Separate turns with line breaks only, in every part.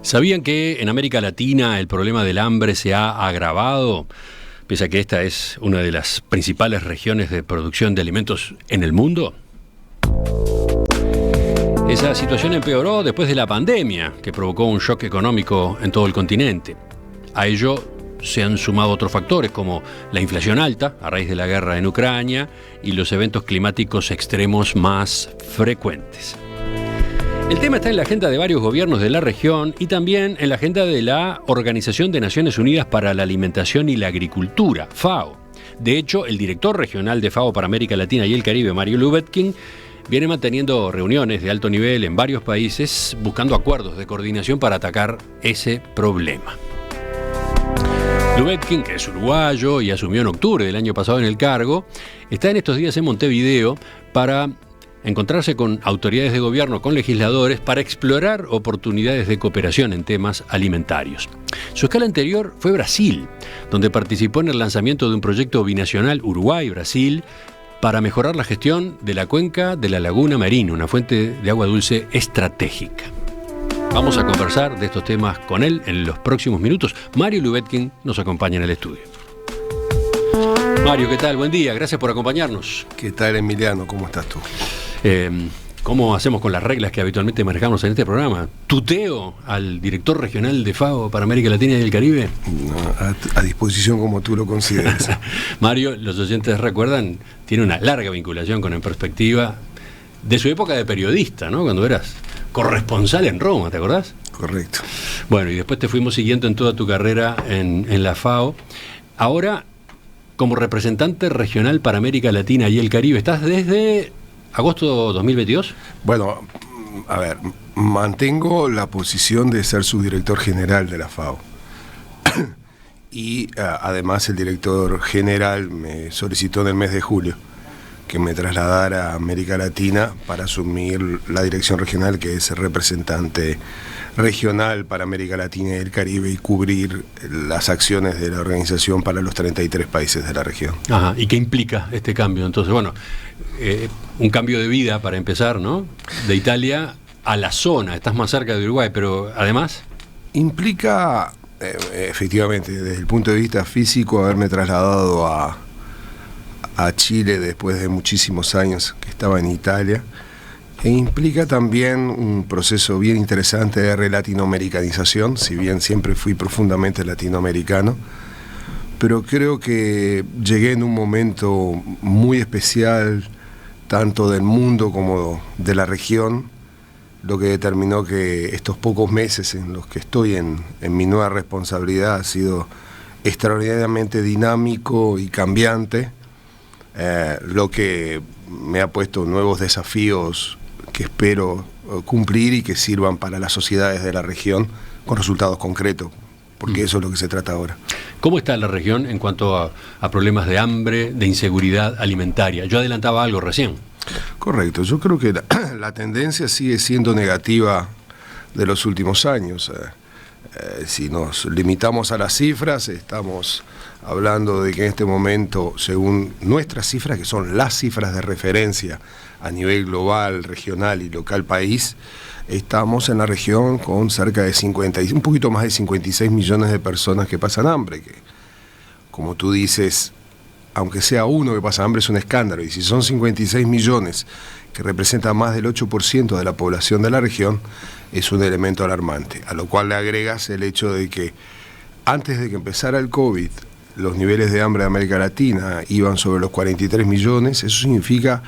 ¿Sabían que en América Latina el problema del hambre se ha agravado? Pese a que esta es una de las principales regiones de producción de alimentos en el mundo. Esa situación empeoró después de la pandemia, que provocó un shock económico en todo el continente. A ello se han sumado otros factores como la inflación alta a raíz de la guerra en Ucrania y los eventos climáticos extremos más frecuentes. El tema está en la agenda de varios gobiernos de la región y también en la agenda de la Organización de Naciones Unidas para la Alimentación y la Agricultura, FAO. De hecho, el director regional de FAO para América Latina y el Caribe, Mario Lubetkin, viene manteniendo reuniones de alto nivel en varios países buscando acuerdos de coordinación para atacar ese problema. Lubetkin, que es uruguayo y asumió en octubre del año pasado en el cargo, está en estos días en Montevideo para encontrarse con autoridades de gobierno, con legisladores, para explorar oportunidades de cooperación en temas alimentarios. Su escala anterior fue Brasil, donde participó en el lanzamiento de un proyecto binacional Uruguay-Brasil para mejorar la gestión de la cuenca de la Laguna Marina, una fuente de agua dulce estratégica. Vamos a conversar de estos temas con él en los próximos minutos. Mario Lubetkin nos acompaña en el estudio. Mario, ¿qué tal? Buen día, gracias por acompañarnos.
¿Qué tal, Emiliano? ¿Cómo estás tú?
¿Cómo hacemos con las reglas que habitualmente manejamos en este programa? ¿Tuteo al director regional de FAO para América Latina y el Caribe?
No, a disposición como tú lo consideres.
Mario, los oyentes recuerdan, tiene una larga vinculación con En Perspectiva de su época de periodista, ¿no? Cuando eras corresponsal en Roma, ¿te acordás?
Correcto.
Bueno, y después te fuimos siguiendo en toda tu carrera en la FAO. Ahora, como representante regional para América Latina y el Caribe, ¿estás desde agosto 2022?
Bueno, a ver, mantengo la posición de ser subdirector general de la FAO. Y además el director general me solicitó en el mes de julio que me trasladara a América Latina para asumir la dirección regional, que es el representante regional para América Latina y el Caribe, y cubrir las acciones de la organización para los 33 países de la región.
Ajá, ¿y qué implica este cambio? Entonces, bueno, un cambio de vida para empezar, ¿no? De Italia a la zona, estás más cerca de Uruguay, pero además
implica, efectivamente, desde el punto de vista físico, haberme trasladado a Chile después de muchísimos años que estaba en Italia, e implica también un proceso bien interesante de relatinoamericanización, si bien siempre fui profundamente latinoamericano, pero creo que llegué en un momento muy especial, tanto del mundo como de la región, lo que determinó que estos pocos meses en los que estoy en mi nueva responsabilidad ha sido extraordinariamente dinámico y cambiante, lo que me ha puesto nuevos desafíos que espero cumplir y que sirvan para las sociedades de la región con resultados concretos, porque eso es lo que se trata ahora.
¿Cómo está la región en cuanto a problemas de hambre, de inseguridad alimentaria? Yo adelantaba algo recién.
Correcto, yo creo que la tendencia sigue siendo negativa de los últimos años. Si nos limitamos a las cifras, estamos hablando de que en este momento, según nuestras cifras, que son las cifras de referencia a nivel global, regional y local país, estamos en la región con cerca de un poquito más de 56 millones de personas que pasan hambre, que, como tú dices, aunque sea uno que pasa hambre es un escándalo, y si son 56 millones, que representan más del 8% de la población de la región, es un elemento alarmante, a lo cual le agregas el hecho de que antes de que empezara el COVID, los niveles de hambre de América Latina iban sobre los 43 millones, eso significa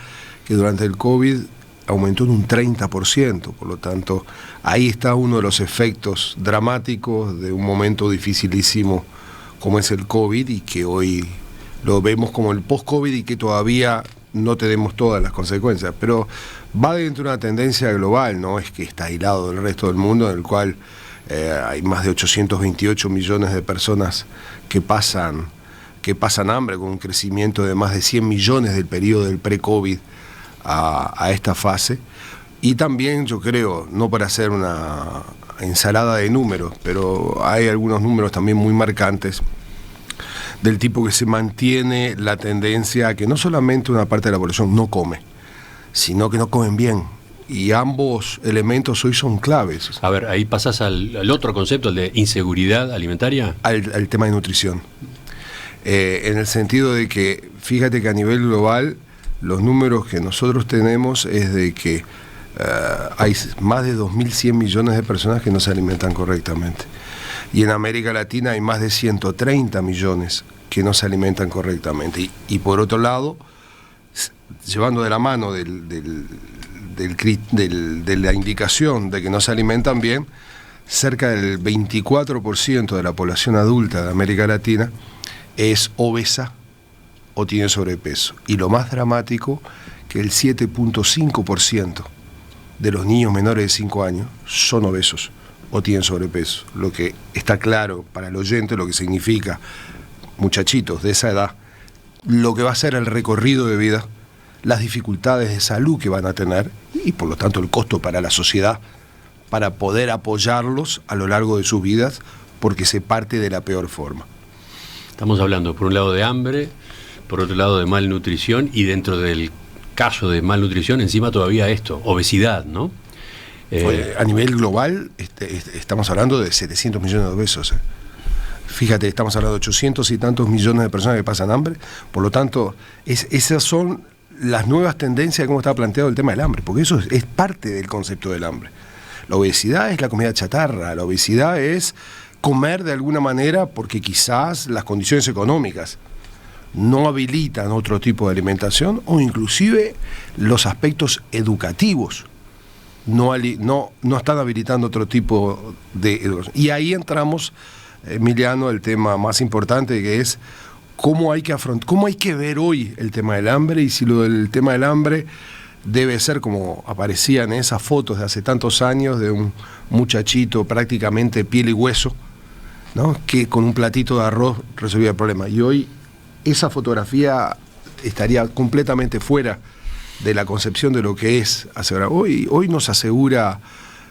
que durante el COVID aumentó en un 30%, por lo tanto, ahí está uno de los efectos dramáticos de un momento dificilísimo como es el COVID, y que hoy lo vemos como el post-COVID y que todavía no tenemos todas las consecuencias, pero va dentro de una tendencia global, no es que está aislado del resto del mundo, en el cual hay más de 828 millones de personas que pasan hambre, con un crecimiento de más de 100 millones del periodo del pre-COVID a esta fase. Y también yo creo, no para hacer una ensalada de números, pero hay algunos números también muy marcantes, del tipo que se mantiene la tendencia a que no solamente una parte de la población no come, sino que no comen bien. y ambos elementos hoy son claves.
A ver, ahí pasas al otro concepto, el de inseguridad alimentaria.
Al tema de nutrición. En el sentido de que, fíjate que a nivel global, los números que nosotros tenemos es de que hay más de 2.100 millones de personas que no se alimentan correctamente. Y en América Latina hay más de 130 millones que no se alimentan correctamente. Y por otro lado, llevando de la mano de la indicación de que no se alimentan bien, cerca del 24% de la población adulta de América Latina es obesa o tiene sobrepeso. Y lo más dramático, que el 7.5% de los niños menores de 5 años son obesos o tienen sobrepeso. Lo que está claro para el oyente, lo que significa, muchachitos de esa edad, lo que va a ser el recorrido de vida, las dificultades de salud que van a tener y por lo tanto el costo para la sociedad para poder apoyarlos a lo largo de sus vidas, porque se parte de la peor forma.
Estamos hablando por un lado de hambre, por otro lado de malnutrición, y dentro del caso de malnutrición encima todavía esto, obesidad, ¿no?
A nivel global estamos hablando de 700 millones de obesos. Fíjate, estamos hablando de 800 y tantos millones de personas que pasan hambre. Por lo tanto, esas son las nuevas tendencias de cómo está planteado el tema del hambre, porque eso es parte del concepto del hambre. La obesidad es la comida chatarra, la obesidad es comer de alguna manera porque quizás las condiciones económicas no habilitan otro tipo de alimentación, o inclusive los aspectos educativos no están habilitando otro tipo de educación. Y ahí entramos, Emiliano, el tema más importante, que es cómo hay que ver hoy el tema del hambre, y si el tema del hambre debe ser como aparecían en esas fotos de hace tantos años de un muchachito prácticamente piel y hueso, ¿no?, que con un platito de arroz resolvía el problema. Y hoy esa fotografía estaría completamente fuera de la concepción de lo que es asegurar. Hoy nos asegura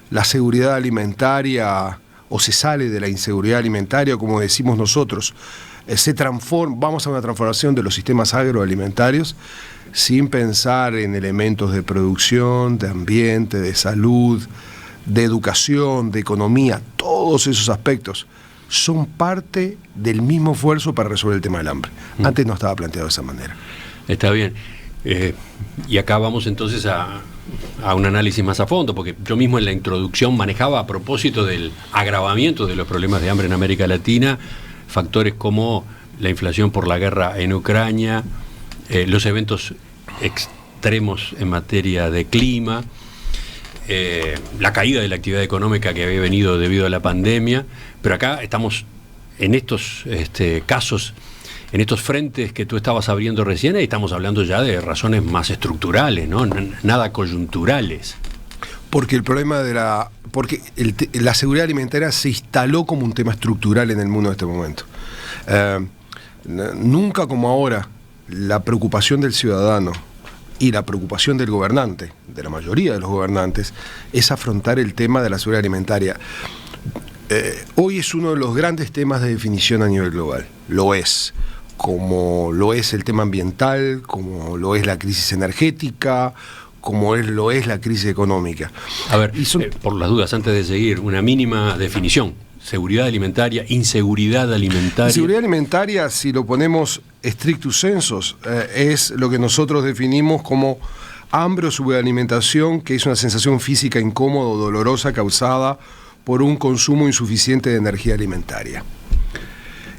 la seguridad alimentaria, o se sale de la inseguridad alimentaria, como decimos nosotros. Vamos a una transformación de los sistemas agroalimentarios sin pensar en elementos de producción, de ambiente, de salud, de educación, de economía. Todos esos aspectos son parte del mismo esfuerzo para resolver el tema del hambre. Antes no estaba planteado de esa manera.
Está bien. Y acá vamos entonces a un análisis más a fondo, porque yo mismo en la introducción manejaba, a propósito del agravamiento de los problemas de hambre en América Latina, factores como la inflación por la guerra en Ucrania, los eventos extremos en materia de clima, la caída de la actividad económica que había venido debido a la pandemia. Pero acá estamos en estos casos, en estos frentes que tú estabas abriendo recién, y estamos hablando ya de razones más estructurales, ¿no? Nada coyunturales.
Porque el problema la seguridad alimentaria se instaló como un tema estructural en el mundo en este momento. Nunca como ahora, la preocupación del ciudadano y la preocupación del gobernante, de la mayoría de los gobernantes, es afrontar el tema de la seguridad alimentaria. Hoy es uno de los grandes temas de definición a nivel global. Lo es, como lo es el tema ambiental, como lo es la crisis energética, como lo es la crisis económica.
A ver, por las dudas, antes de seguir, una mínima definición. Seguridad alimentaria, inseguridad alimentaria.
Seguridad alimentaria, si lo ponemos strictus sensus, es lo que nosotros definimos como hambre o subalimentación, que es una sensación física incómoda o dolorosa causada por un consumo insuficiente de energía alimentaria.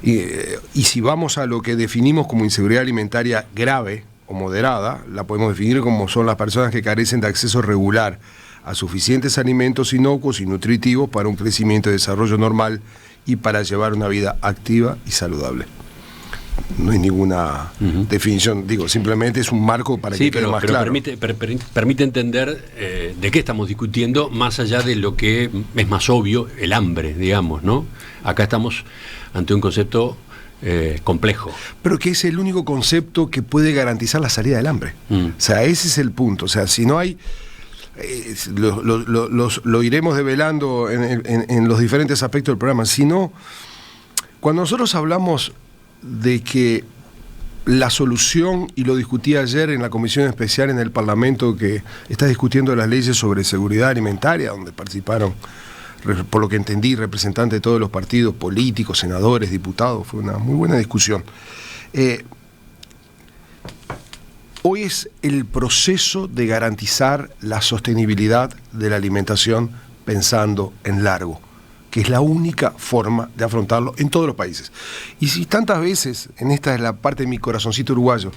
Y si vamos a lo que definimos como inseguridad alimentaria grave o moderada, la podemos definir como son las personas que carecen de acceso regular a suficientes alimentos inocuos y nutritivos para un crecimiento y desarrollo normal y para llevar una vida activa y saludable. No hay ninguna definición, simplemente es un marco para que quede más claro.
Permite entender de qué estamos discutiendo, más allá de lo que es más obvio, el hambre, digamos, ¿no? Acá estamos ante un concepto complejo. Pero
que es el único concepto que puede garantizar la salida del hambre. O sea, ese es el punto. O sea, si no hay... lo iremos develando en los diferentes aspectos del programa. Si no, cuando nosotros hablamos de que la solución, y lo discutí ayer en la comisión especial en el Parlamento que está discutiendo las leyes sobre seguridad alimentaria, donde participaron, por lo que entendí, representantes de todos los partidos políticos, senadores, diputados. Fue una muy buena discusión. Hoy es el proceso de garantizar la sostenibilidad de la alimentación pensando en largo, que es la única forma de afrontarlo en todos los países. Y si tantas veces, en esta es la parte de mi corazoncito uruguayo,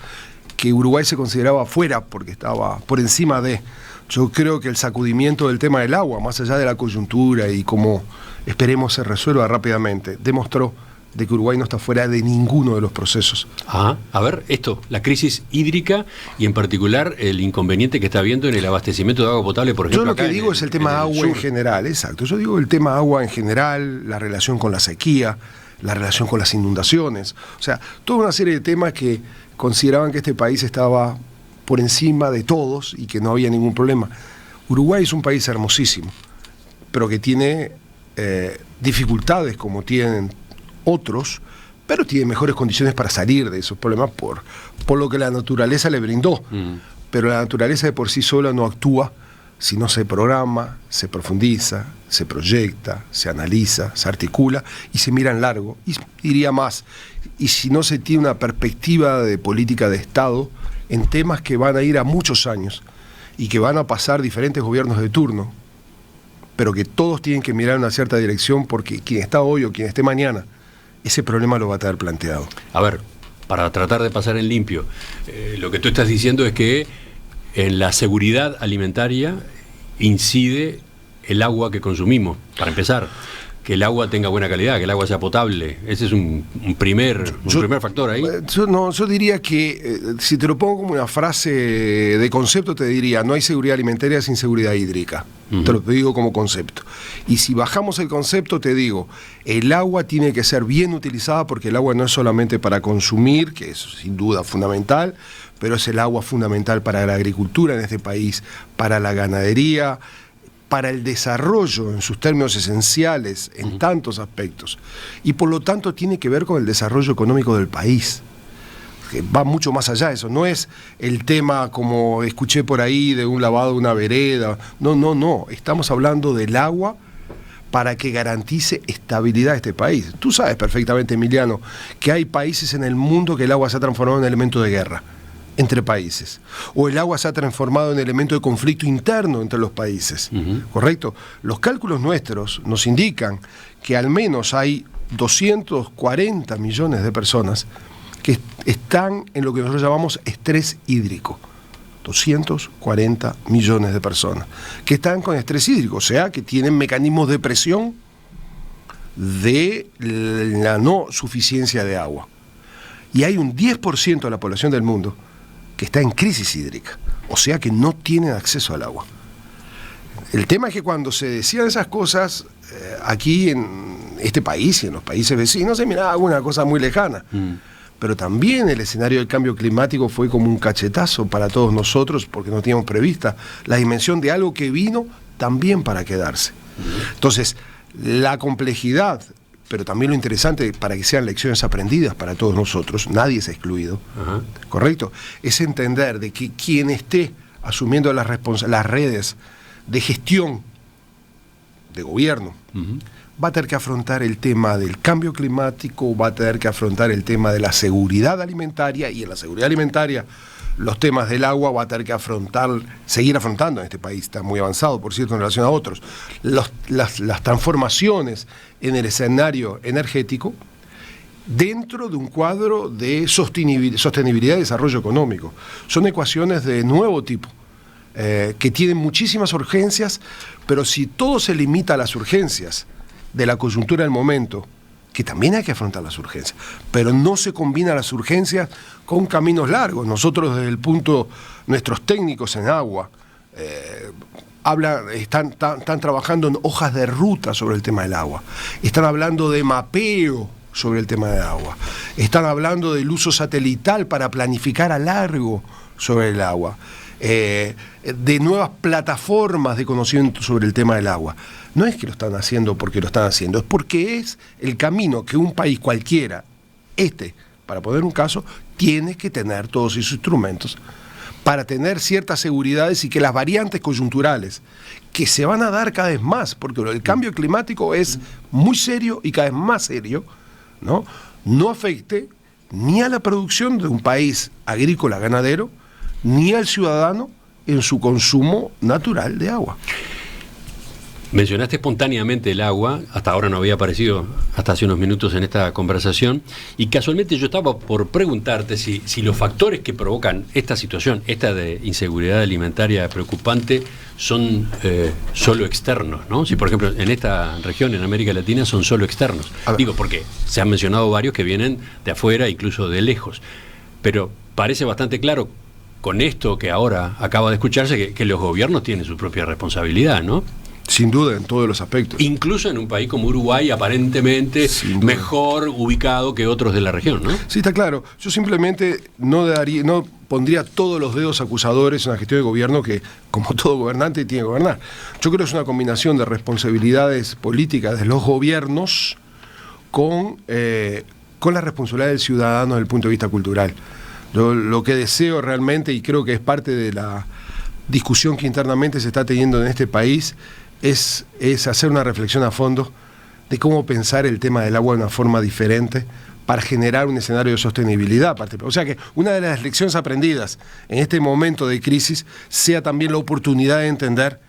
que Uruguay se consideraba afuera porque estaba por encima de, yo creo que el sacudimiento del tema del agua, más allá de la coyuntura y cómo esperemos se resuelva rápidamente, demostró de que Uruguay no está fuera de ninguno de los procesos.
A ver, la crisis hídrica y en particular el inconveniente que está habiendo en el abastecimiento de agua potable, por ejemplo.
Yo lo que digo es el tema agua en general, exacto. Yo digo el tema agua en general, la relación con la sequía, la relación con las inundaciones. O sea, toda una serie de temas que consideraban que este país estaba por encima de todos y que no había ningún problema. Uruguay es un país hermosísimo, pero que tiene dificultades como tienen otros, pero tiene mejores condiciones para salir de esos problemas por lo que la naturaleza le brindó. Pero la naturaleza de por sí sola no actúa si no se programa, se profundiza, se proyecta, se analiza, se articula y se mira en largo. Y diría más, y si no se tiene una perspectiva de política de Estado en temas que van a ir a muchos años y que van a pasar diferentes gobiernos de turno, pero que todos tienen que mirar en una cierta dirección, porque quien está hoy o quien esté mañana, ese problema lo va a tener planteado.
A ver, para tratar de pasar en limpio, lo que tú estás diciendo es que en la seguridad alimentaria incide el agua que consumimos, para empezar. Que el agua tenga buena calidad, que el agua sea potable. Ese es un primer factor ahí.
Yo diría que, si te lo pongo como una frase de concepto, te diría, no hay seguridad alimentaria sin seguridad hídrica. Te lo digo como concepto. Y si bajamos el concepto, te digo, el agua tiene que ser bien utilizada, porque el agua no es solamente para consumir, que es sin duda fundamental, pero es el agua fundamental para la agricultura en este país, para la ganadería, para el desarrollo en sus términos esenciales, en tantos aspectos. Y por lo tanto tiene que ver con el desarrollo económico del país, que va mucho más allá de eso. No es el tema, como escuché por ahí, de un lavado de una vereda. No. Estamos hablando del agua para que garantice estabilidad a este país. Tú sabes perfectamente, Emiliano, que hay países en el mundo que el agua se ha transformado en elemento de guerra entre países, o el agua se ha transformado en elemento de conflicto interno entre los países, ¿correcto? Los cálculos nuestros nos indican que al menos hay 240 millones de personas que están en lo que nosotros llamamos estrés hídrico. 240 millones de personas que están con estrés hídrico, o sea, que tienen mecanismos de presión de la no suficiencia de agua. Y hay un 10% de la población del mundo que está en crisis hídrica, o sea que no tienen acceso al agua. El tema es que cuando se decían esas cosas, aquí en este país y en los países vecinos, se miraba alguna cosa muy lejana. Pero también el escenario del cambio climático fue como un cachetazo para todos nosotros, porque no teníamos prevista la dimensión de algo que vino también para quedarse. Entonces, la complejidad, pero también lo interesante, para que sean lecciones aprendidas para todos nosotros, nadie es excluido, ¿correcto? Es entender de que quien esté asumiendo las redes de gestión de gobierno, va a tener que afrontar el tema del cambio climático, va a tener que afrontar el tema de la seguridad alimentaria, y en la seguridad alimentaria los temas del agua va a tener que seguir afrontando en este país, está muy avanzado, por cierto, en relación a otros, las transformaciones en el escenario energético dentro de un cuadro de sostenibilidad y desarrollo económico. Son ecuaciones de nuevo tipo, que tienen muchísimas urgencias, pero si todo se limita a las urgencias de la coyuntura del momento, que también hay que afrontar las urgencias, pero no se combinan las urgencias con caminos largos. Nosotros desde el punto, nuestros técnicos en agua, están trabajando en hojas de ruta sobre el tema del agua, están hablando de mapeo sobre el tema del agua, están hablando del uso satelital para planificar a largo sobre el agua, de nuevas plataformas de conocimiento sobre el tema del agua. No es que lo están haciendo porque lo están haciendo, es porque es el camino que un país cualquiera, para poner un caso, tiene que tener todos esos instrumentos para tener ciertas seguridades y que las variantes coyunturales que se van a dar cada vez más, porque el cambio climático es muy serio y cada vez más serio, no afecte ni a la producción de un país agrícola ganadero, ni al ciudadano en su consumo natural de agua.
Mencionaste espontáneamente el agua, hasta ahora no había aparecido hasta hace unos minutos en esta conversación, y casualmente yo estaba por preguntarte si los factores que provocan esta situación, esta de inseguridad alimentaria preocupante, son solo externos, ¿no? Si por ejemplo en esta región, en América Latina, son solo externos. Digo, porque se han mencionado varios que vienen de afuera, incluso de lejos, pero parece bastante claro con esto que ahora acaba de escucharse que los gobiernos tienen su propia responsabilidad, ¿no?
Sin duda, en todos los aspectos.
Incluso en un país como Uruguay, aparentemente mejor ubicado que otros de la región, ¿no?
Sí, está claro. Yo simplemente no pondría todos los dedos acusadores en la gestión de gobierno que, como todo gobernante, tiene que gobernar. Yo creo que es una combinación de responsabilidades políticas de los gobiernos con la responsabilidad del ciudadano desde el punto de vista cultural. Yo lo que deseo realmente, y creo que es parte de la discusión que internamente se está teniendo en este país, es hacer una reflexión a fondo de cómo pensar el tema del agua de una forma diferente para generar un escenario de sostenibilidad. O sea que una de las lecciones aprendidas en este momento de crisis sea también la oportunidad de entender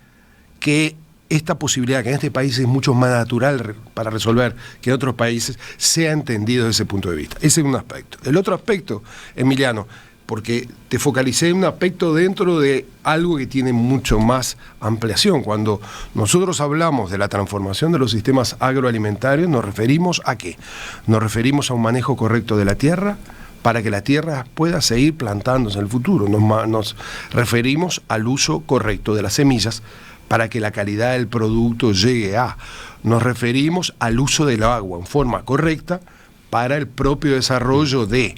que esta posibilidad, que en este país es mucho más natural para resolver que en otros países, sea entendido desde ese punto de vista. Ese es un aspecto. El otro aspecto, Emiliano, porque te focalicé en un aspecto dentro de algo que tiene mucho más ampliación. Cuando nosotros hablamos de la transformación de los sistemas agroalimentarios, ¿nos referimos a qué? Nos referimos a un manejo correcto de la tierra para que la tierra pueda seguir plantándose en el futuro. Nos referimos al uso correcto de las semillas para que la calidad del producto llegue a. Nos referimos al uso del agua en forma correcta para el propio desarrollo de.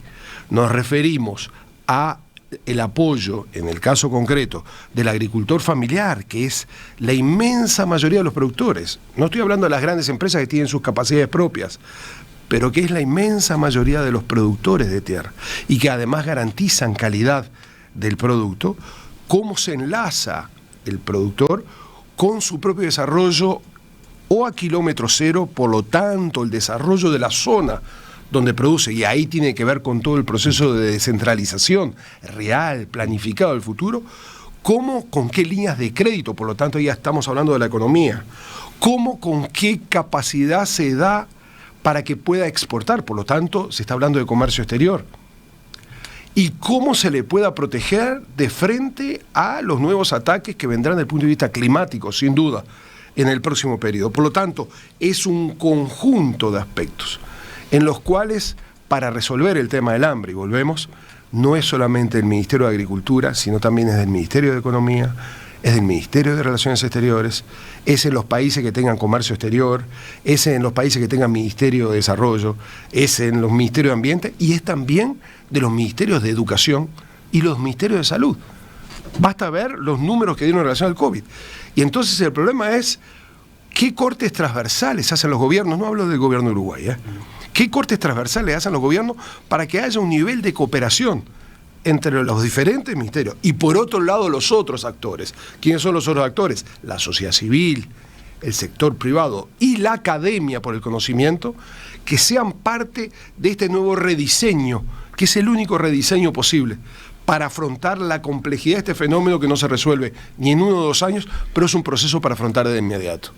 Nos referimos a el apoyo, en el caso concreto, del agricultor familiar, que es la inmensa mayoría de los productores. No estoy hablando de las grandes empresas que tienen sus capacidades propias, pero que es la inmensa mayoría de los productores de tierra y que además garantizan calidad del producto. ¿Cómo se enlaza el productor con su propio desarrollo o a kilómetro cero? Por lo tanto, el desarrollo de la zona donde produce, y ahí tiene que ver con todo el proceso de descentralización real, planificado del futuro, cómo, con qué líneas de crédito, por lo tanto ya estamos hablando de la economía, cómo, con qué capacidad se da para que pueda exportar, por lo tanto se está hablando de comercio exterior, y cómo se le pueda proteger de frente a los nuevos ataques que vendrán desde el punto de vista climático, sin duda, en el próximo periodo. Por lo tanto, es un conjunto de aspectos en los cuales, para resolver el tema del hambre, y volvemos, no es solamente el Ministerio de Agricultura, sino también es del Ministerio de Economía, es del Ministerio de Relaciones Exteriores, es en los países que tengan comercio exterior, es en los países que tengan Ministerio de Desarrollo, es en los Ministerios de Ambiente y es también de los Ministerios de Educación y los Ministerios de Salud. Basta ver los números que dieron en relación al COVID. Y entonces el problema es, ¿qué cortes transversales hacen los gobiernos? No hablo del gobierno de Uruguay, ¿Qué cortes transversales hacen los gobiernos para que haya un nivel de cooperación entre los diferentes ministerios? Y por otro lado, los otros actores. ¿Quiénes son los otros actores? La sociedad civil, el sector privado y la academia por el conocimiento, que sean parte de este nuevo rediseño, que es el único rediseño posible para afrontar la complejidad de este fenómeno que no se resuelve ni en 1 o 2 años, pero es un proceso para afrontar de inmediato.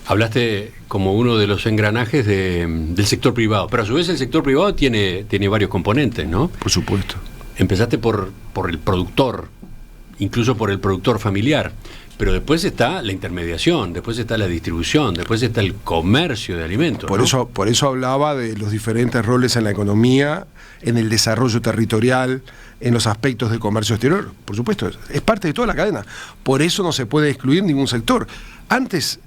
Hablaste como uno de los engranajes del sector privado, pero a su vez el sector privado tiene varios componentes, ¿no?
Por supuesto.
Empezaste por el productor, incluso por el productor familiar, pero después está la intermediación, después está la distribución, después está el comercio de alimentos.
Por eso hablaba de los diferentes roles en la economía, en el desarrollo territorial, en los aspectos de comercio exterior. Por supuesto, es parte de toda la cadena. Por eso no se puede excluir ningún sector. Antes,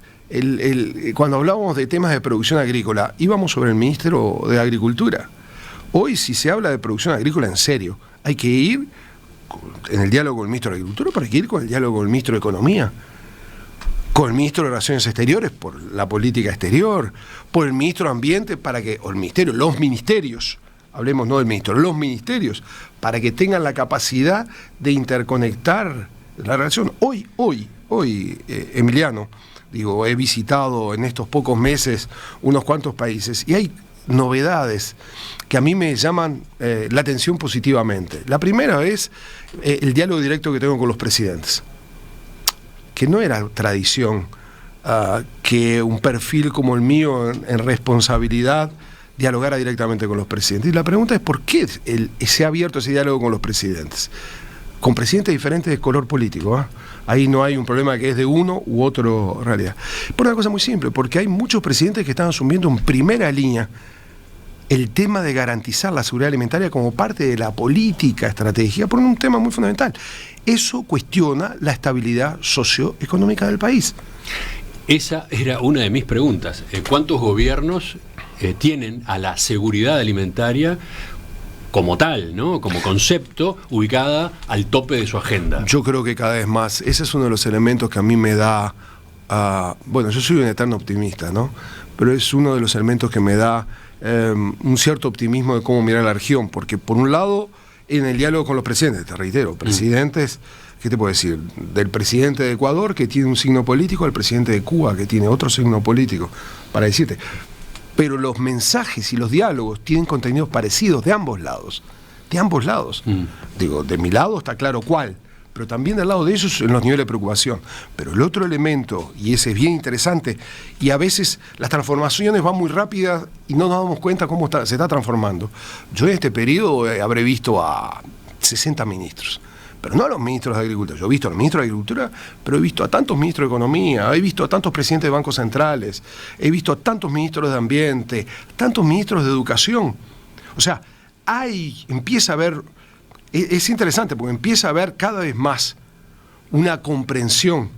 cuando hablábamos de temas de producción agrícola, íbamos sobre el ministro de Agricultura. Hoy, si se habla de producción agrícola en serio, hay que ir en el diálogo con el ministro de Agricultura, pero hay que ir con el diálogo con el ministro de Economía, con el ministro de Relaciones Exteriores por la política exterior, por el ministro de Ambiente para que, o el ministerio, los ministerios hablemos no del ministro, los ministerios, para que tengan la capacidad de interconectar la relación. Hoy, Emiliano, digo, he visitado en estos pocos meses unos cuantos países y hay novedades que a mí me llaman la atención positivamente. La primera es el diálogo directo que tengo con los presidentes, que no era tradición que un perfil como el mío en responsabilidad dialogara directamente con los presidentes. Y la pregunta es ¿por qué se ha abierto ese diálogo con los presidentes? Con presidentes diferentes de color político, ¿eh? Ahí no hay un problema que es de uno u otro en realidad. Por una cosa muy simple, porque hay muchos presidentes que están asumiendo en primera línea el tema de garantizar la seguridad alimentaria como parte de la política estratégica, por un tema muy fundamental. Eso cuestiona la estabilidad socioeconómica del país.
Esa era una de mis preguntas. ¿Cuántos gobiernos tienen a la seguridad alimentaria como tal, ¿no? Como concepto, ubicada al tope de su agenda?
Yo creo que cada vez más. Ese es uno de los elementos que a mí me da... bueno, yo soy un eterno optimista, ¿no? Pero es uno de los elementos que me da un cierto optimismo de cómo mirar la región, porque por un lado, en el diálogo con los presidentes, te reitero, presidentes, ¿qué te puedo decir? Del presidente de Ecuador, que tiene un signo político, al presidente de Cuba, que tiene otro signo político, para decirte. Pero los mensajes y los diálogos tienen contenidos parecidos de ambos lados. De ambos lados. Digo, de mi lado está claro cuál, pero también del lado de ellos en los niveles de preocupación. Pero el otro elemento, y ese es bien interesante, y a veces las transformaciones van muy rápidas y no nos damos cuenta cómo se está transformando. Yo en este periodo habré visto a 60 ministros. Pero no a los ministros de Agricultura. Yo he visto a los ministros de Agricultura, pero he visto a tantos ministros de Economía, he visto a tantos presidentes de bancos centrales, he visto a tantos ministros de Ambiente, tantos ministros de Educación. O sea, empieza a haber, es interesante porque empieza a haber cada vez más una comprensión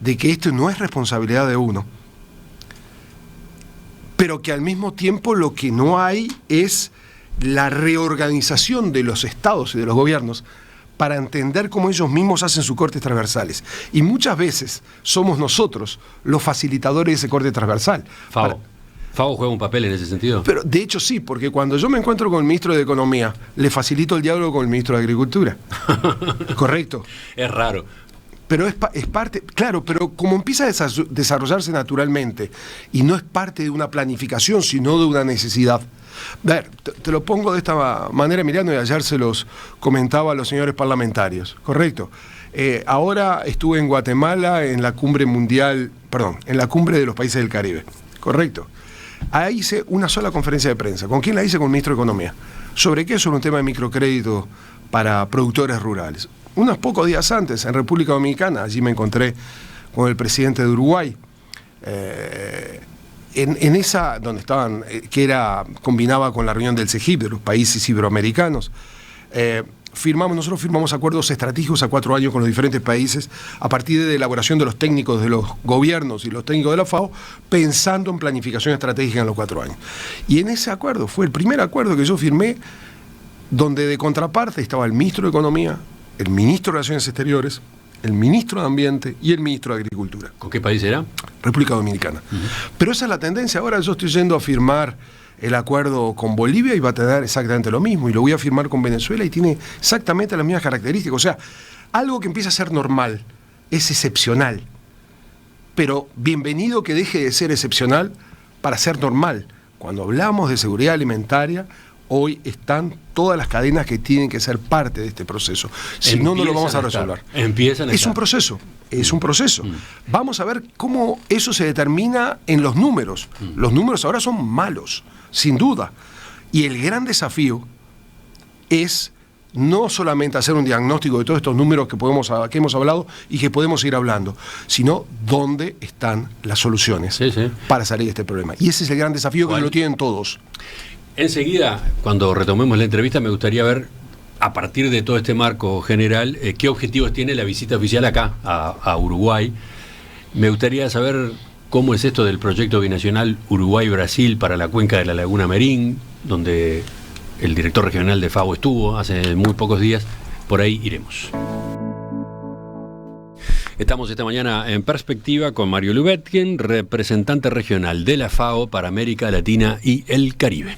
de que esto no es responsabilidad de uno, pero que al mismo tiempo lo que no hay es la reorganización de los estados y de los gobiernos para entender cómo ellos mismos hacen sus cortes transversales. Y muchas veces somos nosotros los facilitadores de ese corte transversal.
¿FAO juega un papel en ese sentido?
Pero de hecho sí, porque cuando yo me encuentro con el ministro de Economía, le facilito el diálogo con el ministro de Agricultura. ¿Correcto?
Es raro.
Pero es parte, claro, pero como empieza a desarrollarse naturalmente y no es parte de una planificación, sino de una necesidad. A ver, te lo pongo de esta manera, Emiliano, y ayer se los comentaba a los señores parlamentarios, ¿correcto? Ahora estuve en Guatemala en la cumbre mundial, en la cumbre de los países del Caribe, ¿correcto? Ahí hice una sola conferencia de prensa. ¿Con quién la hice? Con el ministro de Economía. ¿Sobre qué? Sobre un tema de microcrédito para productores rurales. Unos pocos días antes, en República Dominicana, allí me encontré con el presidente de Uruguay, en esa, donde estaban, combinaba con la reunión del CEGIP, de los países iberoamericanos, nosotros firmamos acuerdos estratégicos a 4 años con los diferentes países, a partir de la elaboración de los técnicos de los gobiernos y los técnicos de la FAO, pensando en planificación estratégica en los 4 años. Y en ese acuerdo, fue el primer acuerdo que yo firmé, donde de contraparte estaba el ministro de Economía, el ministro de Relaciones Exteriores, el ministro de Ambiente y el ministro de Agricultura.
¿Con qué país era?
República Dominicana. Pero esa es la tendencia. Ahora yo estoy yendo a firmar el acuerdo con Bolivia y va a tener exactamente lo mismo. Y lo voy a firmar con Venezuela y tiene exactamente las mismas características. O sea, algo que empieza a ser normal es excepcional. Pero bienvenido que deje de ser excepcional para ser normal. Cuando hablamos de seguridad alimentaria, hoy están todas las cadenas que tienen que ser parte de este proceso. Si no, no lo vamos a resolver. Es un proceso, es un proceso. Vamos a ver cómo eso se determina en los números. Los números ahora son malos, sin duda. Y el gran desafío es no solamente hacer un diagnóstico de todos estos números que hemos hablado y que podemos ir hablando, sino dónde están las soluciones para salir de este problema. Y ese es el gran desafío que lo tienen todos.
Enseguida, cuando retomemos la entrevista, me gustaría ver, a partir de todo este marco general, qué objetivos tiene la visita oficial acá, a Uruguay. Me gustaría saber cómo es esto del proyecto binacional Uruguay-Brasil para la cuenca de la Laguna Merín, donde el director regional de FAO estuvo hace muy pocos días. Por ahí iremos. Estamos esta mañana en Perspectiva con Mario Lubetkin, representante regional de la FAO para América Latina y el Caribe.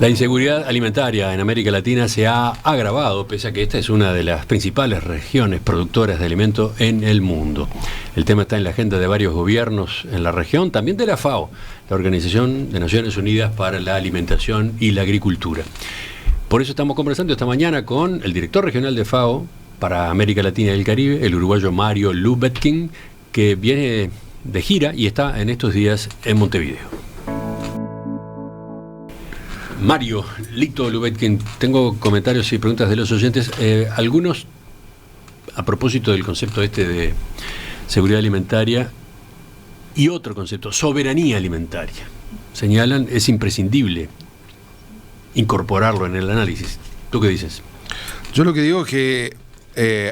La inseguridad alimentaria en América Latina se ha agravado, pese a que esta es una de las principales regiones productoras de alimentos en el mundo. El tema está en la agenda de varios gobiernos en la región, también de la FAO, la Organización de Naciones Unidas para la Alimentación y la Agricultura. Por eso estamos conversando esta mañana con el director regional de FAO para América Latina y el Caribe, el uruguayo Mario Lubetkin, que viene de gira y está en estos días en Montevideo. Mario, Lito Lubetkin, tengo comentarios y preguntas de los oyentes, algunos a propósito del concepto este de seguridad alimentaria y otro concepto, soberanía alimentaria. Señalan, es imprescindible incorporarlo en el análisis. ¿Tú qué dices?
Yo lo que digo es que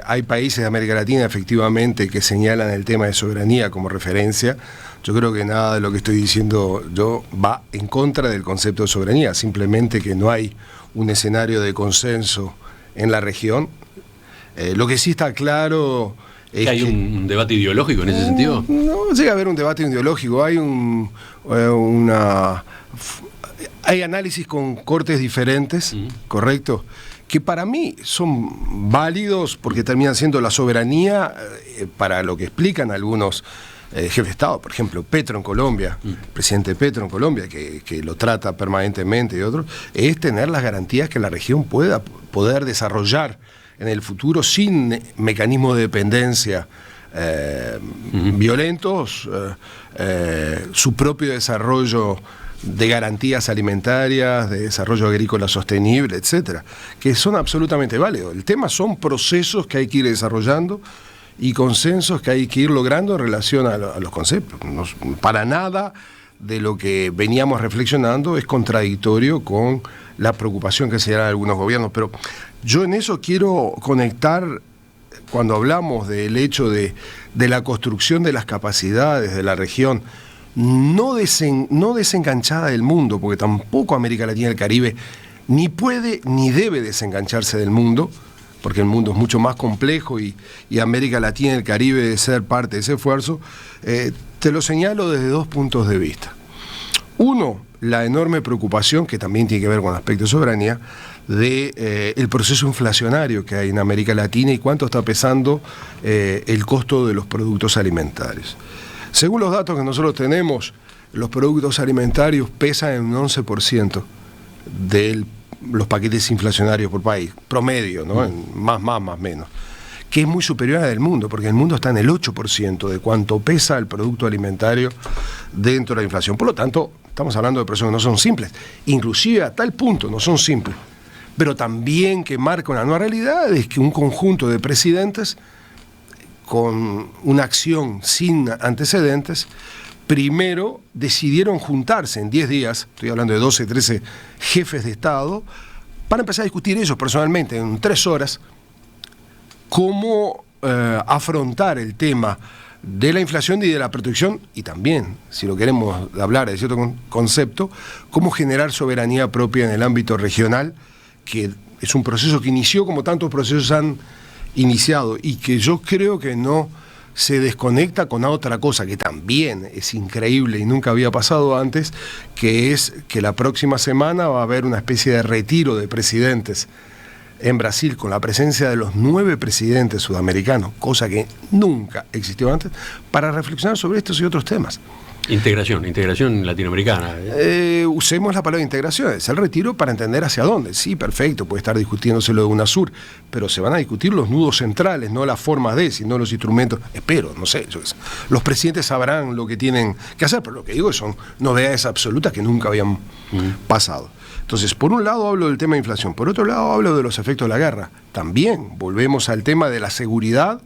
hay países de América Latina efectivamente que señalan el tema de soberanía como referencia. Yo creo que nada de lo que estoy diciendo yo va en contra del concepto de soberanía, simplemente que no hay un escenario de consenso en la región. Lo que sí está claro es
¿Hay un debate ideológico en ese sentido?
No llega a haber un debate ideológico, hay hay análisis con cortes diferentes, ¿correcto?, que para mí son válidos porque terminan siendo la soberanía para lo que explican algunos jefe de Estado, por ejemplo, Petro en Colombia, el presidente Petro en Colombia, que lo trata permanentemente y otros, es tener las garantías que la región pueda poder desarrollar en el futuro sin mecanismos de dependencia violentos, su propio desarrollo de garantías alimentarias, de desarrollo agrícola sostenible, etcétera, que son absolutamente válidos. El tema son procesos que hay que ir desarrollando y consensos que hay que ir logrando en relación a los conceptos. No, para nada de lo que veníamos reflexionando es contradictorio con la preocupación que se da en algunos gobiernos, pero yo en eso quiero conectar, cuando hablamos del hecho de la construcción de las capacidades de la región, no desenganchada del mundo, porque tampoco América Latina y el Caribe ni puede ni debe desengancharse del mundo, porque el mundo es mucho más complejo y América Latina y el Caribe debe ser parte de ese esfuerzo. Te lo señalo desde dos puntos de vista. Uno, la enorme preocupación, que también tiene que ver con aspectos de soberanía, de el proceso inflacionario que hay en América Latina y cuánto está pesando el costo de los productos alimentarios. Según los datos que nosotros tenemos, los productos alimentarios pesan en un 11% de los paquetes inflacionarios por país, promedio, ¿no? Más, menos, que es muy superior al del mundo, porque el mundo está en el 8% de cuánto pesa el producto alimentario dentro de la inflación. Por lo tanto, estamos hablando de procesos que no son simples, inclusive a tal punto no son simples, pero también que marca una nueva realidad, es que un conjunto de presidentes con una acción sin antecedentes, primero decidieron juntarse en 10 días, estoy hablando de 12, 13 jefes de Estado, para empezar a discutir ellos personalmente en 3 horas cómo afrontar el tema de la inflación y de la protección, y también, si lo queremos hablar de cierto concepto, cómo generar soberanía propia en el ámbito regional, que es un proceso que inició como tantos procesos han iniciado y que yo creo que no se desconecta con otra cosa que también es increíble y nunca había pasado antes, que es que la próxima semana va a haber una especie de retiro de presidentes en Brasil con la presencia de los 9 presidentes sudamericanos, cosa que nunca existió antes, para reflexionar sobre estos y otros temas.
Integración latinoamericana.
Usemos la palabra integración, es el retiro para entender hacia dónde. Sí, perfecto, puede estar discutiéndose lo de UNASUR, pero se van a discutir los nudos centrales, no las formas de, sino los instrumentos. Espero, no sé, los presidentes sabrán lo que tienen que hacer, pero lo que digo son novedades absolutas que nunca habían pasado. Entonces, por un lado hablo del tema de inflación, por otro lado hablo de los efectos de la guerra. También volvemos al tema de la seguridad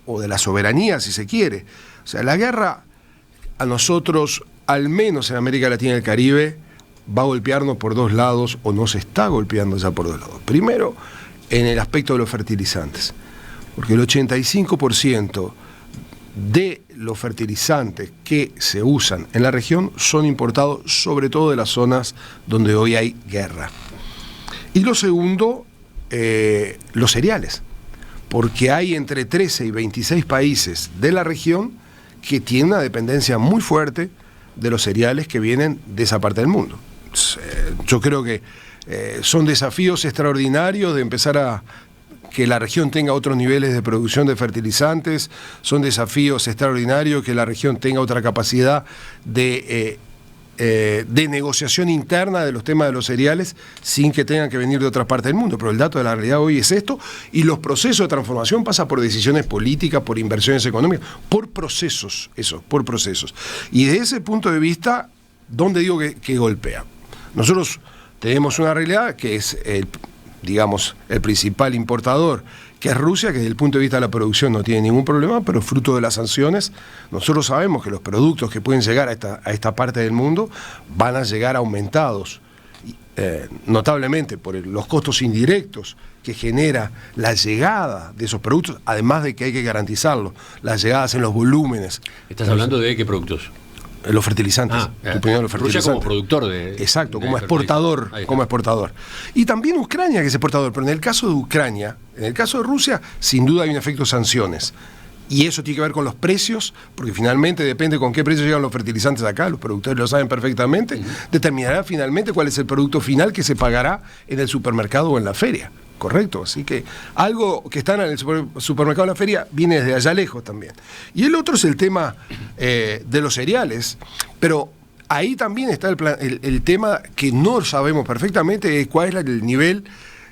o de la soberanía, si se quiere. O sea, la guerra a nosotros, al menos en América Latina y el Caribe, va a golpearnos por 2 lados, o nos está golpeando ya por 2 lados. Primero, en el aspecto de los fertilizantes, porque el 85% de los fertilizantes que se usan en la región son importados sobre todo de las zonas donde hoy hay guerra. Y lo segundo, los cereales, porque hay entre 13 y 26 países de la región que tienen una dependencia muy fuerte de los cereales que vienen de esa parte del mundo. Yo creo que son desafíos extraordinarios de empezar a que la región tenga otros niveles de producción de fertilizantes, son desafíos extraordinarios que la región tenga otra capacidad de negociación interna de los temas de los cereales sin que tengan que venir de otras partes del mundo. Pero el dato de la realidad hoy es esto, y los procesos de transformación pasan por decisiones políticas, por inversiones económicas, por procesos, por procesos. Y desde ese punto de vista, ¿dónde digo que golpea? Nosotros tenemos una realidad que es el principal importador, que es Rusia, que desde el punto de vista de la producción no tiene ningún problema, pero fruto de las sanciones, nosotros sabemos que los productos que pueden llegar a esta parte del mundo van a llegar aumentados, notablemente por los costos indirectos que genera la llegada de esos productos, además de que hay que garantizarlo, las llegadas en los volúmenes.
¿Estás hablando de qué productos?
Los fertilizantes. Los fertilizantes.
Rusia como productor de...
Exacto, como exportador. Y también Ucrania, que es exportador. Pero en el caso de Ucrania, en el caso de Rusia, sin duda hay un efecto sanciones. Y eso tiene que ver con los precios, porque finalmente depende con qué precio llegan los fertilizantes acá, los productores lo saben perfectamente, determinará finalmente cuál es el producto final que se pagará en el supermercado o en la feria. Correcto, así que algo que está en el supermercado de la feria viene desde allá lejos también. Y el otro es el tema de los cereales, pero ahí también está el tema que no sabemos perfectamente, cuál es el nivel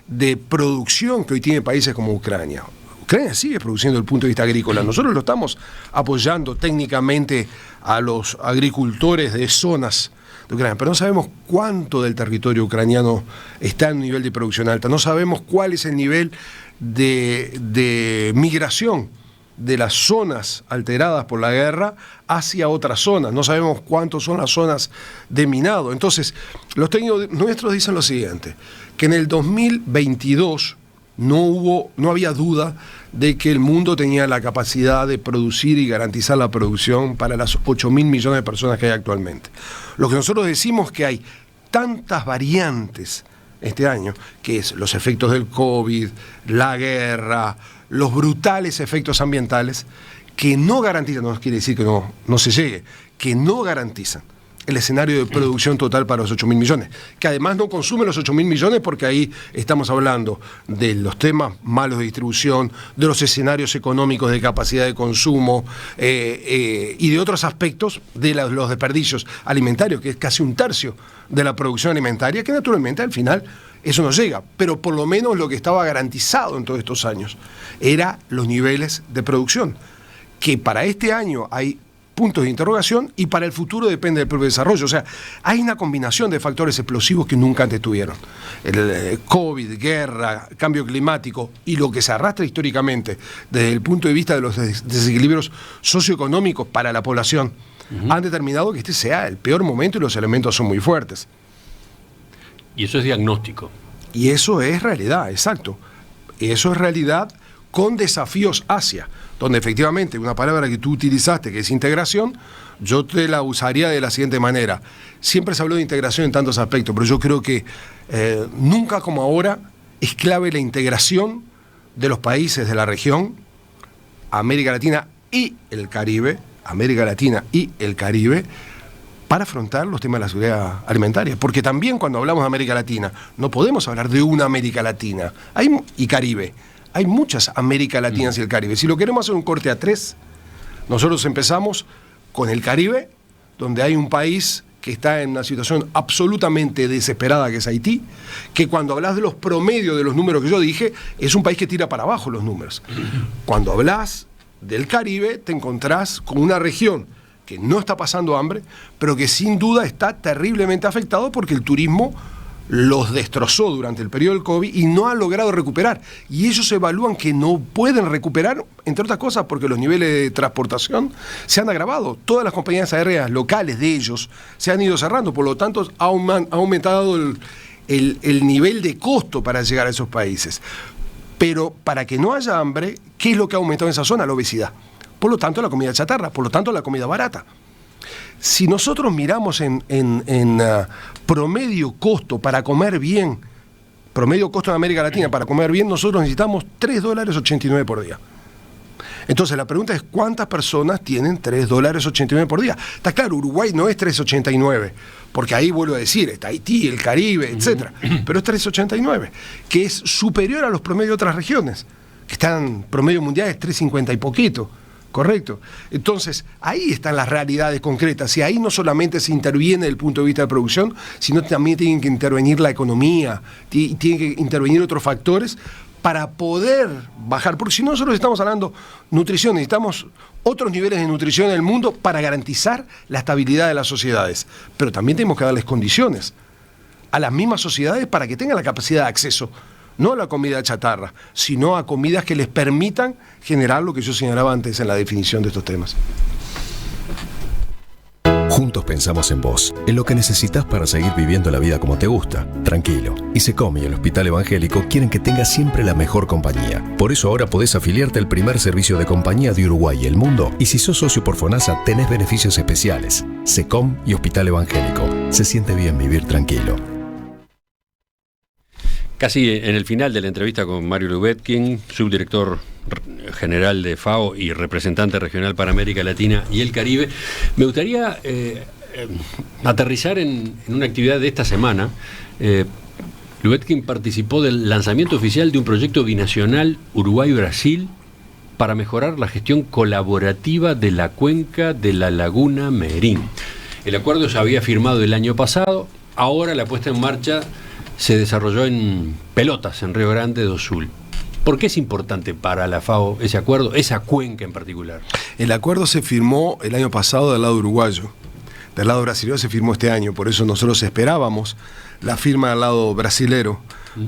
de producción que hoy tiene países como Ucrania. Ucrania sigue produciendo desde el punto de vista agrícola. Nosotros lo estamos apoyando técnicamente a los agricultores de zonas de Ucrania, pero no sabemos cuánto del territorio ucraniano está en un nivel de producción alta, no sabemos cuál es el nivel de migración de las zonas alteradas por la guerra hacia otras zonas, no sabemos cuántas son las zonas de minado. Entonces, los técnicos nuestros dicen lo siguiente, que en el 2022 no había duda de que el mundo tenía la capacidad de producir y garantizar la producción para las 8.000 millones de personas que hay actualmente. Lo que nosotros decimos es que hay tantas variantes este año, que es los efectos del COVID, la guerra, los brutales efectos ambientales, que no garantizan, no quiere decir que no se llegue, que no garantizan el escenario de producción total para los 8.000 millones, que además no consume los 8.000 millones porque ahí estamos hablando de los temas malos de distribución, de los escenarios económicos de capacidad de consumo y de otros aspectos de los desperdicios alimentarios, que es casi un tercio de la producción alimentaria, que naturalmente al final eso no llega, pero por lo menos lo que estaba garantizado en todos estos años era los niveles de producción, que para este año hay puntos de interrogación y para el futuro depende del propio desarrollo. O sea, hay una combinación de factores explosivos que nunca antes tuvieron. El COVID, guerra, cambio climático y lo que se arrastra históricamente desde el punto de vista de los desequilibrios socioeconómicos para la población han determinado que este sea el peor momento y los elementos son muy fuertes.
Y eso es diagnóstico.
Y eso es realidad, exacto. Eso es realidad con desafíos hacia, donde efectivamente una palabra que tú utilizaste, que es integración, yo te la usaría de la siguiente manera. Siempre se habló de integración en tantos aspectos, pero yo creo que nunca como ahora es clave la integración de los países de la región, América Latina y el Caribe, para afrontar los temas de la seguridad alimentaria. Porque también cuando hablamos de América Latina, no podemos hablar de una América Latina y Caribe. Hay muchas América Latinas y el Caribe. Si lo queremos hacer un corte a tres, nosotros empezamos con el Caribe, donde hay un país que está en una situación absolutamente desesperada, que es Haití, que cuando hablas de los promedios de los números que yo dije, es un país que tira para abajo los números. Cuando hablas del Caribe, te encontrás con una región que no está pasando hambre, pero que sin duda está terriblemente afectado porque el turismo los destrozó durante el periodo del COVID y no han logrado recuperar. Y ellos evalúan que no pueden recuperar, entre otras cosas, porque los niveles de transportación se han agravado. Todas las compañías aéreas locales de ellos se han ido cerrando, por lo tanto ha aumentado el nivel de costo para llegar a esos países. Pero para que no haya hambre, ¿qué es lo que ha aumentado en esa zona? La obesidad. Por lo tanto, la comida chatarra, por lo tanto, la comida barata. Si nosotros miramos en promedio costo para comer bien, promedio costo en América Latina para comer bien, nosotros necesitamos $3.89 por día. Entonces la pregunta es ¿cuántas personas tienen $3.89 por día? Está claro, Uruguay no es 3.89, porque ahí vuelvo a decir, está Haití, el Caribe, etcétera, pero es 3.89, que es superior a los promedios de otras regiones, que están, promedio mundial es 3.50 y poquito, correcto. Entonces, ahí están las realidades concretas, y ahí no solamente se interviene desde el punto de vista de producción, sino también tienen que intervenir la economía, tienen que intervenir otros factores, para poder bajar, porque si no nosotros estamos hablando de nutrición, necesitamos otros niveles de nutrición en el mundo para garantizar la estabilidad de las sociedades, pero también tenemos que darles condiciones a las mismas sociedades para que tengan la capacidad de acceso, no a la comida chatarra, sino a comidas que les permitan generar lo que yo señalaba antes en la definición de estos temas.
Juntos pensamos en vos, en lo que necesitas para seguir viviendo la vida como te gusta, tranquilo. Y Secom y el Hospital Evangélico quieren que tengas siempre la mejor compañía. Por eso ahora podés afiliarte al primer servicio de compañía de Uruguay y el mundo. Y si sos socio por FONASA, tenés beneficios especiales. Secom y Hospital Evangélico. Se siente bien vivir tranquilo.
Casi en el final de la entrevista con Mario Lubetkin, subdirector general de FAO y representante regional para América Latina y el Caribe, me gustaría aterrizar en una actividad de esta semana. Lubetkin participó del lanzamiento oficial de un proyecto binacional Uruguay-Brasil para mejorar la gestión colaborativa de la cuenca de la Laguna Merín. El acuerdo se había firmado el año pasado, ahora la puesta en marcha se desarrolló en Pelotas, en Río Grande do Sul. ¿Por qué es importante para la FAO ese acuerdo, esa cuenca en particular?
El acuerdo se firmó el año pasado del lado uruguayo. Del lado brasileño se firmó este año, por eso nosotros esperábamos la firma del lado brasilero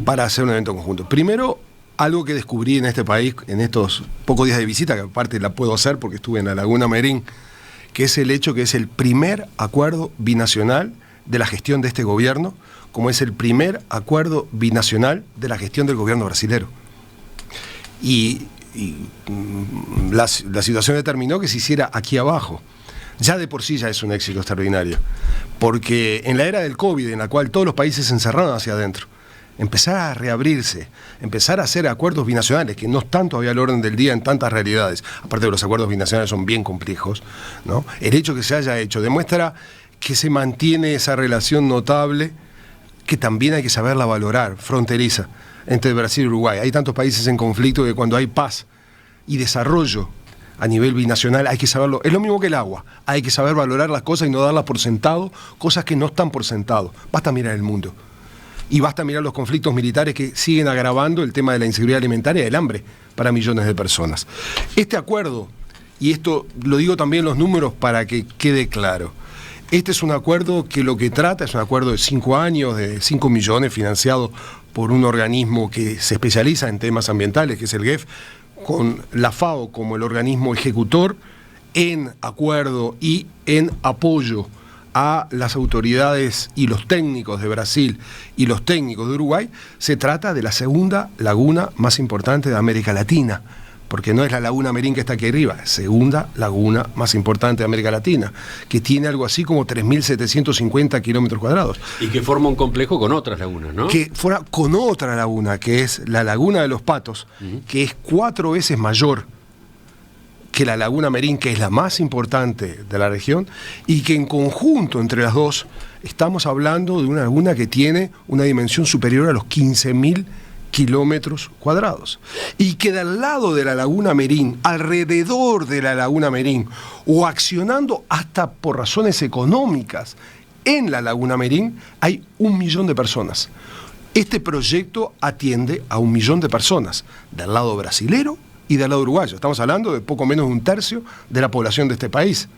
para hacer un evento conjunto. Primero, algo que descubrí en este país, en estos pocos días de visita, que aparte la puedo hacer porque estuve en la Laguna Merín, que es el hecho que es el primer acuerdo binacional de la gestión de este gobierno, como es el primer acuerdo binacional de la gestión del gobierno brasilero. Y la situación determinó que se hiciera aquí abajo. Ya de por sí ya es un éxito extraordinario, porque en la era del COVID, en la cual todos los países se encerraron hacia adentro, empezar a reabrirse, empezar a hacer acuerdos binacionales, que no están todavía al orden del día en tantas realidades, aparte de los acuerdos binacionales son bien complejos, ¿no? El hecho que se haya hecho demuestra que se mantiene esa relación notable, que también hay que saberla valorar, fronteriza, entre Brasil y Uruguay. Hay tantos países en conflicto que cuando hay paz y desarrollo a nivel binacional hay que saberlo. Es lo mismo que el agua, hay que saber valorar las cosas y no darlas por sentado, cosas que no están por sentado. Basta mirar el mundo y basta mirar los conflictos militares que siguen agravando el tema de la inseguridad alimentaria y el hambre para millones de personas. Este acuerdo, y esto lo digo también los números para que quede claro, este es un acuerdo que lo que trata es un acuerdo de 5 años, de 5 millones, financiado por un organismo que se especializa en temas ambientales, que es el GEF, con la FAO como el organismo ejecutor, en acuerdo y en apoyo a las autoridades y los técnicos de Brasil y los técnicos de Uruguay. Se trata de la segunda laguna más importante de América Latina, porque no es la Laguna Merín que está aquí arriba, es segunda laguna más importante de América Latina, que tiene algo así como 3.750 kilómetros cuadrados.
Y que forma un complejo con otras lagunas, ¿no?
Que fuera con otra laguna, que es la Laguna de los Patos, que es 4 veces mayor que la Laguna Merín, que es la más importante de la región, y que en conjunto entre las dos estamos hablando de una laguna que tiene una dimensión superior a los 15.000 kilómetros cuadrados, y que del lado de la Laguna Merín, alrededor de la Laguna Merín, o accionando hasta por razones económicas en la Laguna Merín, hay 1 millón de personas. Este proyecto atiende a 1 millón de personas, del lado brasilero y del lado uruguayo. Estamos hablando de poco menos de 1/3 de la población de este país.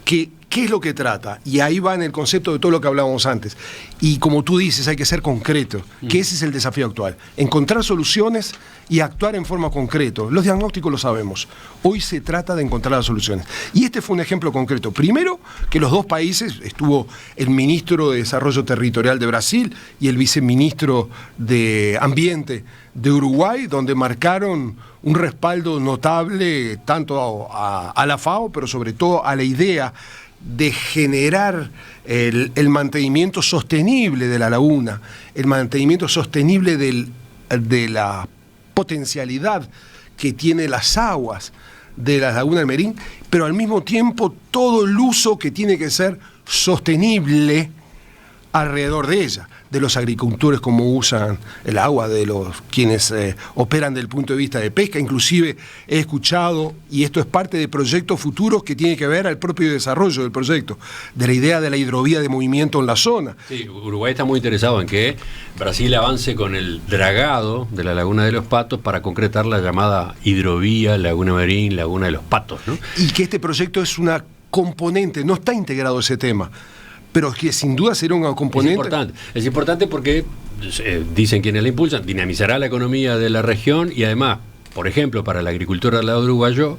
¿Qué es lo que trata? Y ahí va en el concepto de todo lo que hablábamos antes. Y como tú dices, hay que ser concreto, que ese es el desafío actual. Encontrar soluciones y actuar en forma concreta. Los diagnósticos lo sabemos. Hoy se trata de encontrar las soluciones. Y este fue un ejemplo concreto. Primero, que los dos países, estuvo el ministro de Desarrollo Territorial de Brasil y el viceministro de Ambiente de Uruguay, donde marcaron un respaldo notable tanto a la FAO, pero sobre todo a la idea de generar el mantenimiento sostenible de la laguna, el mantenimiento sostenible de la potencialidad que tiene las aguas de la laguna del Merín, pero al mismo tiempo todo el uso que tiene que ser sostenible alrededor de ella, de los agricultores como usan el agua, de los quienes operan desde el punto de vista de pesca. Inclusive he escuchado, y esto es parte de proyectos futuros que tiene que ver al propio desarrollo del proyecto, de la idea de la hidrovía de movimiento en la zona.
Sí, Uruguay está muy interesado en que Brasil avance con el dragado de la Laguna de los Patos para concretar la llamada hidrovía Laguna Merín, Laguna de los Patos, ¿no?
Y que este proyecto es una componente, no está integrado ese tema, pero que sin duda será un componente.
Es importante porque, dicen quienes la impulsan, dinamizará la economía de la región y además, por ejemplo, para la agricultura del lado uruguayo,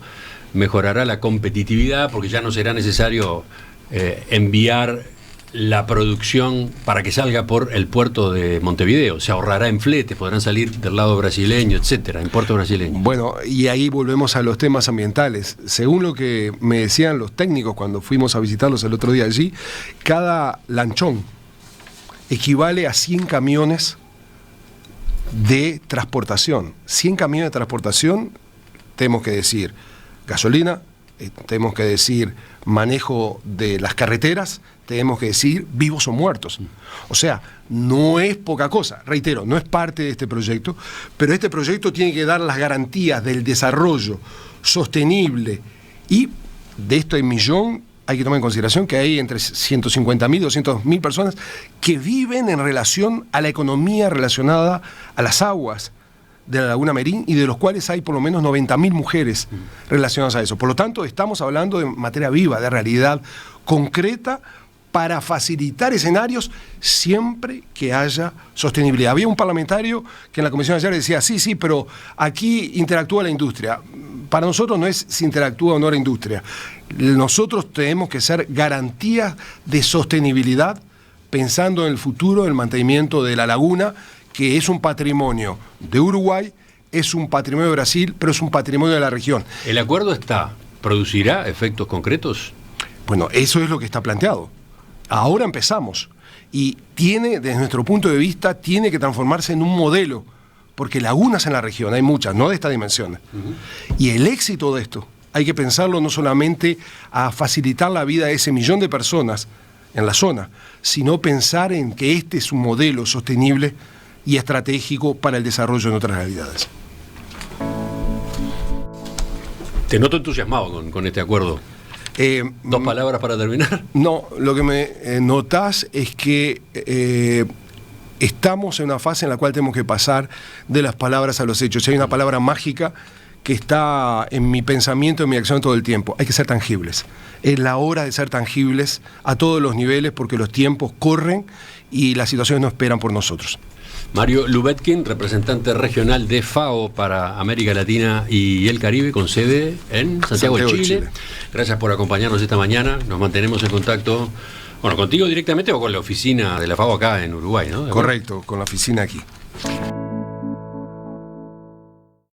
mejorará la competitividad porque ya no será necesario enviar la producción para que salga por el puerto de Montevideo. Se ahorrará en fletes, podrán salir del lado brasileño, etcétera, en puerto brasileño.
Bueno, y ahí volvemos a los temas ambientales. Según lo que me decían los técnicos cuando fuimos a visitarlos el otro día allí, cada lanchón equivale a 100 camiones de transportación. 100 camiones de transportación, tenemos que decir gasolina, tenemos que decir manejo de las carreteras, tenemos que decir vivos o muertos. O sea, no es poca cosa. Reitero, no es parte de este proyecto, pero este proyecto tiene que dar las garantías del desarrollo sostenible, y de este millón hay que tomar en consideración que hay entre 150.000 y 200.000 personas que viven en relación a la economía relacionada a las aguas de la Laguna Merín, y de los cuales hay por lo menos 90.000 mujeres relacionadas a eso. Por lo tanto, estamos hablando de materia viva, de realidad concreta, para facilitar escenarios siempre que haya sostenibilidad. Había un parlamentario que en la comisión ayer decía, sí, pero aquí interactúa la industria. Para nosotros no es si interactúa o no la industria. Nosotros tenemos que ser garantías de sostenibilidad, pensando en el futuro, en el mantenimiento de la laguna, que es un patrimonio de Uruguay, es un patrimonio de Brasil, pero es un patrimonio de la región.
¿El acuerdo producirá efectos concretos?
Bueno, eso es lo que está planteado. Ahora empezamos, y desde nuestro punto de vista, tiene que transformarse en un modelo, porque lagunas en la región hay muchas, no de esta dimensión. Y el éxito de esto hay que pensarlo no solamente a facilitar la vida de ese millón de personas en la zona, sino pensar en que este es un modelo sostenible y estratégico para el desarrollo en otras realidades.
Te noto entusiasmado con este acuerdo. ¿Dos palabras para terminar?
No, lo que me notás es que estamos en una fase en la cual tenemos que pasar de las palabras a los hechos. Hay una palabra mágica que está en mi pensamiento, en mi acción todo el tiempo. Hay que ser tangibles. Es la hora de ser tangibles a todos los niveles, porque los tiempos corren y las situaciones no esperan por nosotros.
Mario Lubetkin, representante regional de FAO para América Latina y el Caribe, con sede en Santiago de Chile. Gracias por acompañarnos esta mañana. Nos mantenemos en contacto, contigo directamente o con la oficina de la FAO acá en Uruguay, ¿no?
Correcto, con la oficina aquí.